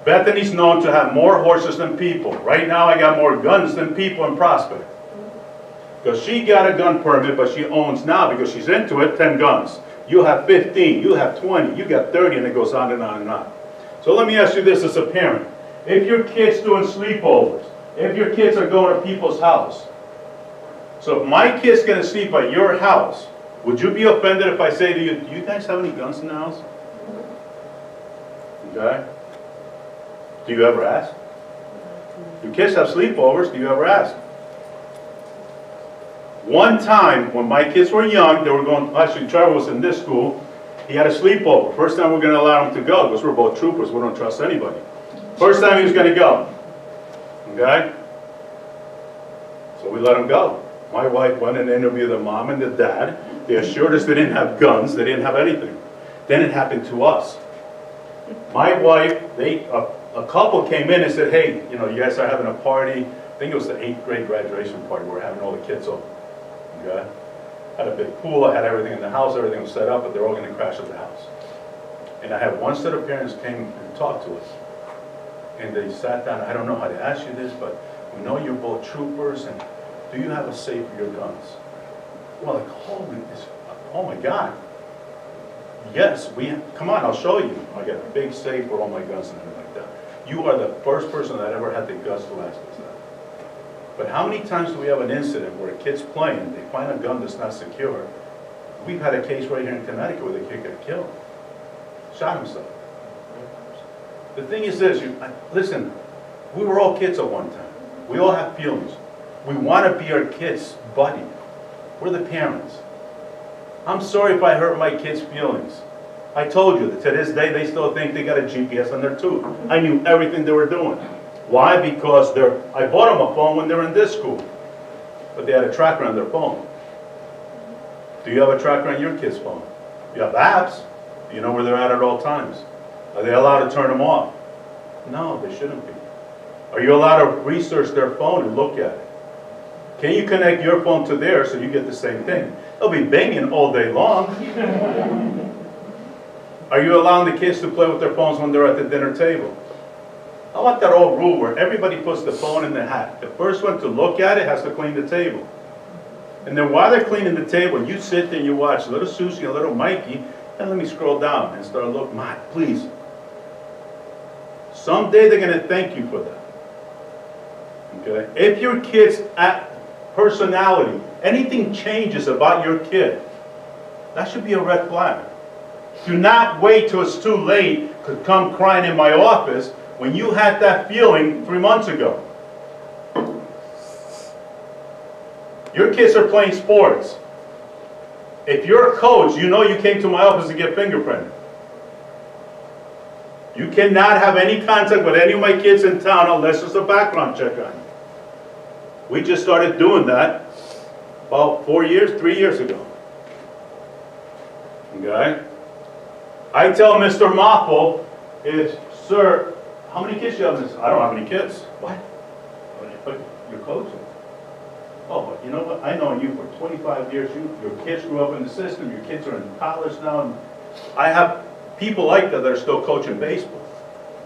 Speaker 7: Bethany's known to have more horses than people. Right now I got more guns than people in Prospect. Because she got a gun permit, but she owns now, because she's into it, 10 guns. You have 15, you have 20, you got 30, and it goes on and on and on. So let me ask you this as a parent. If your kid's doing sleepovers, if your kids are going to people's house, so if my kid's going to sleep at your house, would you be offended if I say to you, do you guys have any guns in the house? Okay? Do you ever ask? Your kids have sleepovers, do you ever ask? One time, when my kids were young, they were going, actually Trevor was in this school, he had a sleepover. First time we're going to allow him to go, because we're both troopers, we don't trust anybody. First time he was going to go. Okay? So we let him go. My wife went and interviewed the mom and the dad. They assured us they didn't have guns, they didn't have anything. Then it happened to us. My wife, a couple came in and said, hey, you know, you guys are having a party. I think it was the 8th grade graduation party. We're having all the kids over. Okay? Had a big pool, I had everything in the house, everything was set up, but they're all going to crash at the house. And I had one set of parents came and talked to us. And they sat down, I don't know how to ask you this, but we know you're both troopers, and do you have a safe for your guns? Well, like, oh my God. Yes, come on, I'll show you. I got a big safe for all my guns and everything like that. You are the first person that ever had the guts to ask us that. But how many times do we have an incident where a kid's playing, they find a gun that's not secure? We've had a case right here in Connecticut where the kid got killed. Shot himself. The thing is this, listen, we were all kids at one time. We all have feelings. We want to be our kids' buddy. We're the parents. I'm sorry if I hurt my kids' feelings. I told you that to this day they still think they got a GPS on their tooth. I knew everything they were doing. Why? Because I bought them a phone when they were in this school. But they had a tracker on their phone. Do you have a tracker on your kid's phone? You have apps. You know where they're at all times. Are they allowed to turn them off? No, they shouldn't be. Are you allowed to research their phone and look at it? Can you connect your phone to theirs so you get the same thing? They'll be banging all day long. Are you allowing the kids to play with their phones when they're at the dinner table? I want that old rule where everybody puts the phone in the hat. The first one to look at it has to clean the table. And then while they're cleaning the table, you sit there and you watch little Susie and little Mikey, and let me scroll down and start looking. Mom, please. Someday they're going to thank you for that. Okay? If your kid's personality, anything changes about your kid, that should be a red flag. Do not wait till it's too late to come crying in my office when you had that feeling 3 months ago. Your kids are playing sports. If you're a coach, you know you came to my office to get fingerprinted. You cannot have any contact with any of my kids in town unless there's a background check on you. We just started doing that about 3 years ago. Okay? I tell Mr. Moffel, sir, how many kids do you have in this? I don't have any kids. What? But you're coaching. Oh, but you know what? I know you for 25 years. Your kids grew up in the system. Your kids are in college now. And I have people like that are still coaching baseball.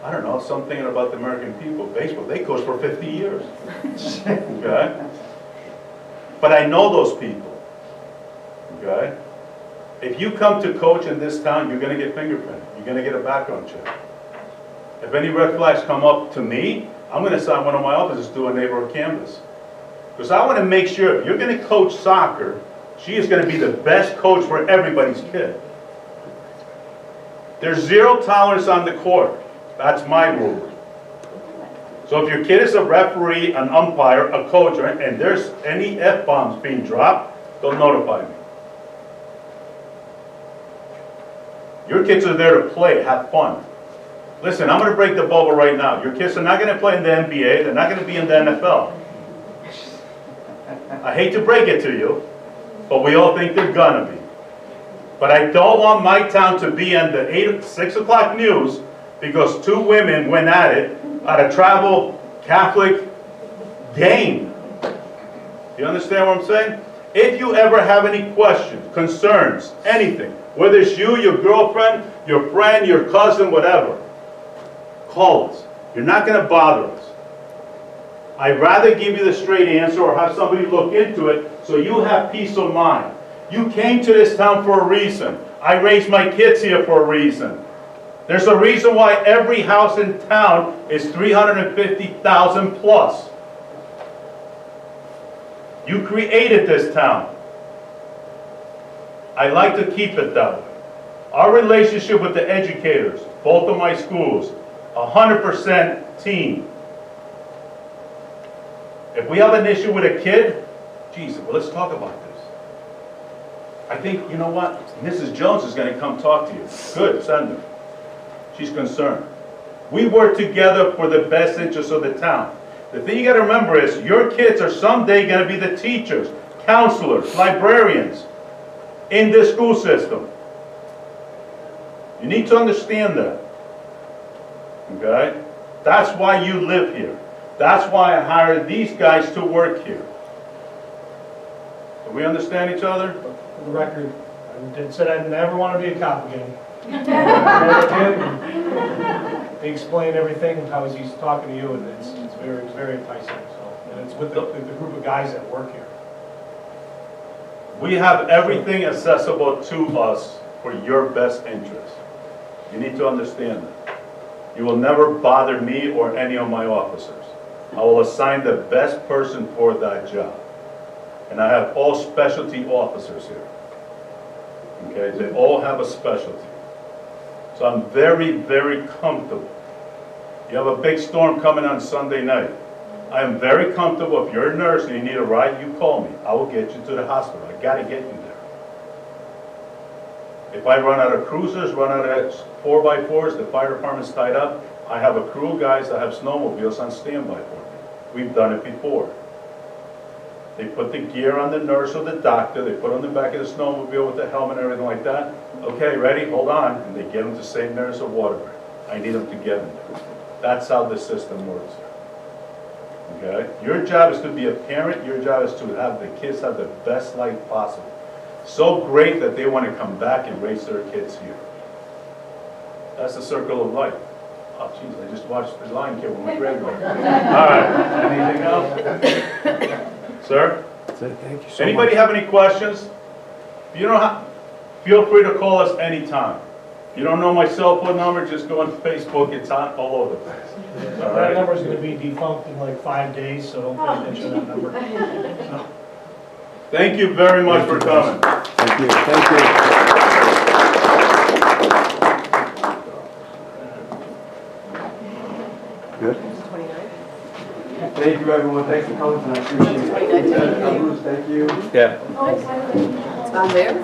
Speaker 7: I don't know, something about the American people. Baseball, they coach for 50 years. Okay? But I know those people. Okay? If you come to coach in this town, you're going to get fingerprinted. You're going to get a background check. If any red flags come up to me, I'm going to sign one of my officers to do a neighborhood canvas. Because I want to make sure if you're going to coach soccer, she is going to be the best coach for everybody's kid. There's 0 tolerance on the court. That's my rule. So if your kid is a referee, an umpire, a coach, and there's any F-bombs being dropped, they'll notify me. Your kids are there to play, have fun. Listen, I'm going to break the bubble right now. Your kids are not going to play in the NBA. They're not going to be in the NFL. I hate to break it to you, but we all think they're going to be. But I don't want my town to be in the 6 o'clock news because 2 women went at it at a travel Catholic game. You understand what I'm saying? If you ever have any questions, concerns, anything, whether it's you, your girlfriend, your friend, your cousin, whatever, call us. You're not going to bother us. I'd rather give you the straight answer or have somebody look into it so you have peace of mind. You came to this town for a reason. I raised my kids here for a reason. There's a reason why every house in town is 350,000 plus. You created this town. I like to keep it that way. Our relationship with the educators, both of my schools, 100% team. If we have an issue with a kid, geez, well, let's talk about this. I think, you know what? Mrs. Jones is going to come talk to you. Good, send her. She's concerned. We work together for the best interest of the town. The thing you got to remember is your kids are someday going to be the teachers, counselors, librarians in this school system. You need to understand that. Okay? That's why you live here. That's why I hired these guys to work here. Do we understand each other?
Speaker 2: For the record, I said I never want to be a cop again. They explain everything, how he's talking to you, and it's very enticing. So, and it's with the group of guys that work here.
Speaker 7: We have everything accessible to us for your best interest. You need to understand that. You will never bother me or any of my officers. I will assign the best person for that job. And I have all specialty officers here. Okay, they all have a specialty. So I'm very, very comfortable. You have a big storm coming on Sunday night. I am very comfortable. If you're a nurse and you need a ride, you call me. I will get you to the hospital. I got to get you there. If I run out of cruisers, run out of 4x4s, the fire department's tied up, I have a crew of guys that have snowmobiles on standby for me. We've done it before. They put the gear on the nurse or the doctor, they put on the back of the snowmobile with the helmet and everything like that. Okay, ready? Hold on. And they get them to St. Mary's or Waterbury. I need them to get them there. That's how the system works. Okay? Your job is to be a parent. Your job is to have the kids have the best life possible. So great that they want to come back and raise their kids here. That's the circle of life. Oh, jeez, I just watched The Lion King with my granddaughter. All right. Anything else? Sir?
Speaker 11: That's it. Thank you so
Speaker 7: Anybody
Speaker 11: much.
Speaker 7: have any questions? If you don't have, feel free to call us anytime. If you don't know my cell phone number, just go on Facebook. It's on all over the place. All
Speaker 2: That
Speaker 7: right?
Speaker 2: number is going to be defunct in like 5 days, so don't pay attention to that number. So.
Speaker 7: Thank you very much for coming.
Speaker 11: Thank you. Thank you. Good.
Speaker 1: Thank you, everyone. Thanks for coming tonight. I appreciate it. Bruce, thank you.
Speaker 11: Yeah.
Speaker 5: It's on there?